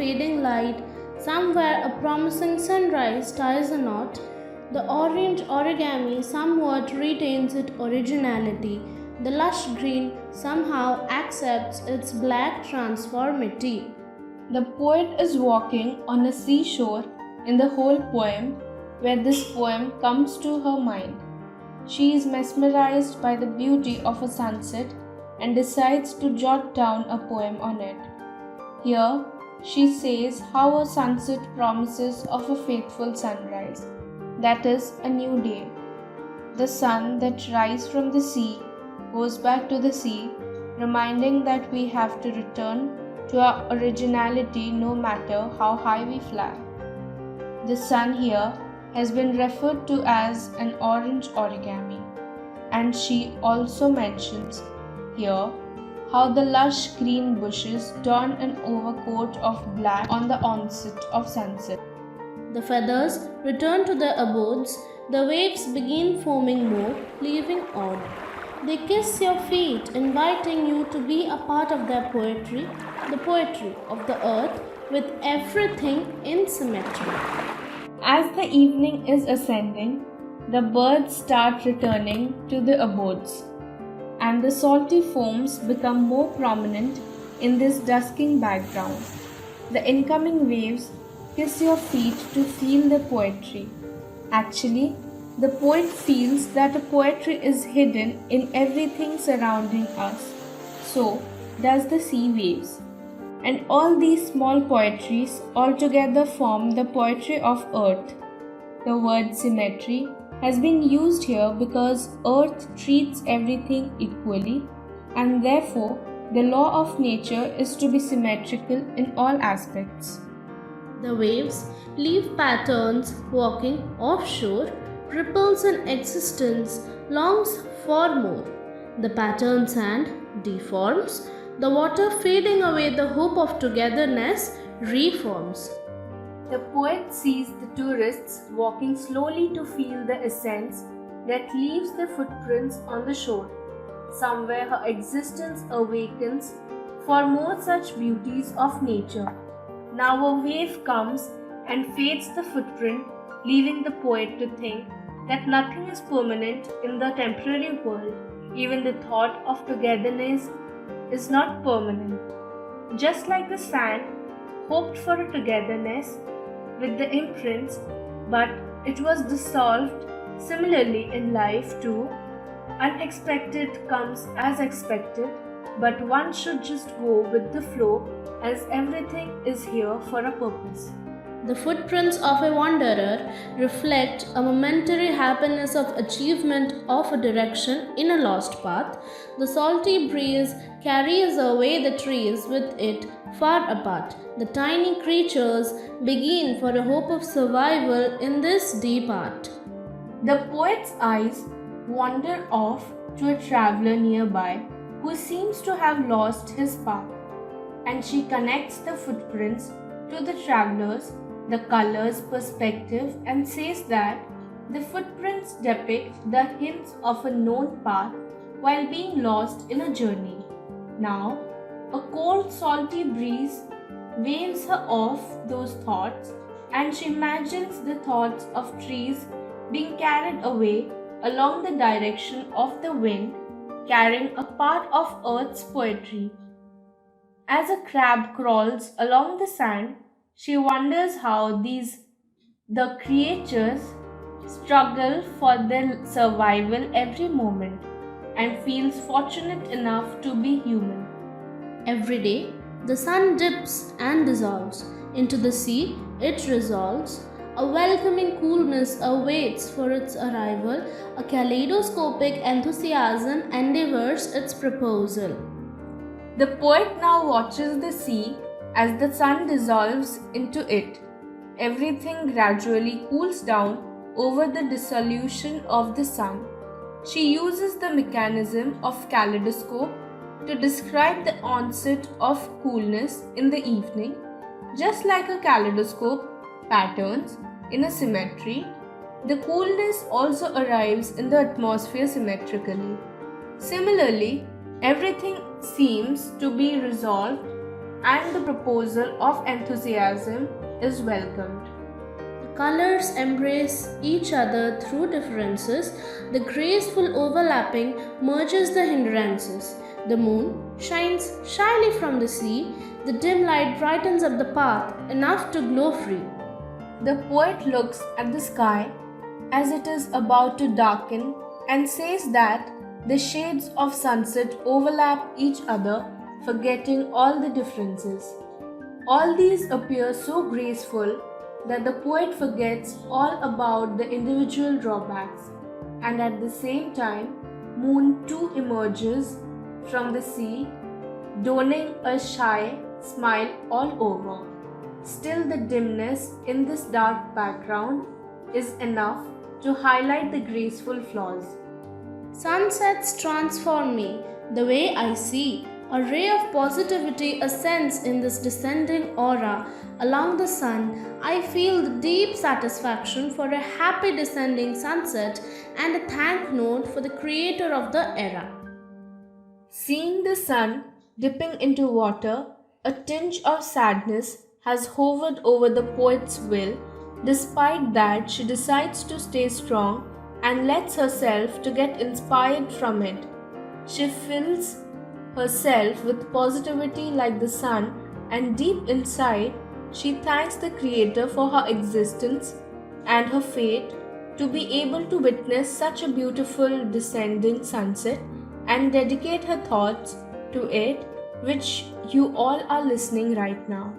fading light, somewhere a promising sunrise ties a knot. The orange origami somewhat retains its originality. The lush green somehow accepts its black transformity. The poet is walking on a seashore in the whole poem, where this poem comes to her mind. She is mesmerized by the beauty of a sunset and decides to jot down a poem on it. Here, she says how a sunset promises of a faithful sunrise, that is, a new day. The sun that rises from the sea goes back to the sea, reminding that we have to return to our originality no matter how high we fly. The sun here has been referred to as an orange origami, and she also mentions here how the lush green bushes don an overcoat of black on the onset of sunset. The feathers return to their abodes, the waves begin foaming more, leaving odd. They kiss your feet, inviting you to be a part of their poetry, the poetry of the earth, with everything in symmetry. As the evening is ascending, the birds start returning to the abodes, and the salty foams become more prominent in this dusking background. The incoming waves kiss your feet to feel the poetry. Actually, the poet feels that a poetry is hidden in everything surrounding us. So does the sea waves. And all these small poetries altogether form the poetry of earth. The word symmetry has been used here because earth treats everything equally, and therefore the law of nature is to be symmetrical in all aspects. The waves leave patterns walking offshore, ripples in existence, longs for more. The pattern sand deforms, the water fading away the hope of togetherness reforms. The poet sees the tourists walking slowly to feel the essence that leaves the footprints on the shore. Somewhere her existence awakens for more such beauties of nature. Now a wave comes and fades the footprint, leaving the poet to think that nothing is permanent in the temporary world. Even the thought of togetherness is not permanent. Just like the sand hoped for a togetherness with the imprints, but it was dissolved. Similarly in life too, unexpected comes as expected, but one should just go with the flow as everything is here for a purpose. The footprints of a wanderer reflect a momentary happiness of achievement of a direction in a lost path. The salty breeze carries away the trees with it far apart. The tiny creatures begin for a hope of survival in this deep art. The poet's eyes wander off to a traveler nearby who seems to have lost his path, and she connects the footprints to the traveler's, the color's perspective, and says that the footprints depict the hints of a known path while being lost in a journey. Now, a cold, salty breeze waves her off those thoughts, and she imagines the thoughts of trees being carried away along the direction of the wind, carrying a part of earth's poetry. As a crab crawls along the sand, she wonders how the creatures struggle for their survival every moment, and feels fortunate enough to be human. Every day, the sun dips and dissolves. Into the sea, it resolves. A welcoming coolness awaits for its arrival. A kaleidoscopic enthusiasm endeavors its proposal. The poet now watches the sea as the sun dissolves into it. Everything gradually cools down over the dissolution of the sun. She uses the mechanism of kaleidoscope to describe the onset of coolness in the evening. Just like a kaleidoscope patterns in a symmetry, the coolness also arrives in the atmosphere symmetrically. Similarly, everything seems to be resolved and the proposal of enthusiasm is welcomed. The colors embrace each other through differences. The graceful overlapping merges the hindrances. The moon shines shyly from the sea. The dim light brightens up the path enough to glow free. The poet looks at the sky as it is about to darken and says that the shades of sunset overlap each other, forgetting all the differences. All these appear so graceful that the poet forgets all about the individual drawbacks, and at the same time, moon too emerges from the sea, donning a shy smile all over. Still, the dimness in this dark background is enough to highlight the graceful flaws. Sunsets transform me, the way I see. A ray of positivity ascends in this descending aura. Along the sun, I feel the deep satisfaction for a happy descending sunset and a thank note for the creator of the era. Seeing the sun dipping into water, a tinge of sadness has hovered over the poet's will. Despite that, she decides to stay strong and lets herself to get inspired from it. She fills herself with positivity like the sun, and deep inside, she thanks the Creator for her existence and her fate to be able to witness such a beautiful descending sunset and dedicate her thoughts to it, which you all are listening right now.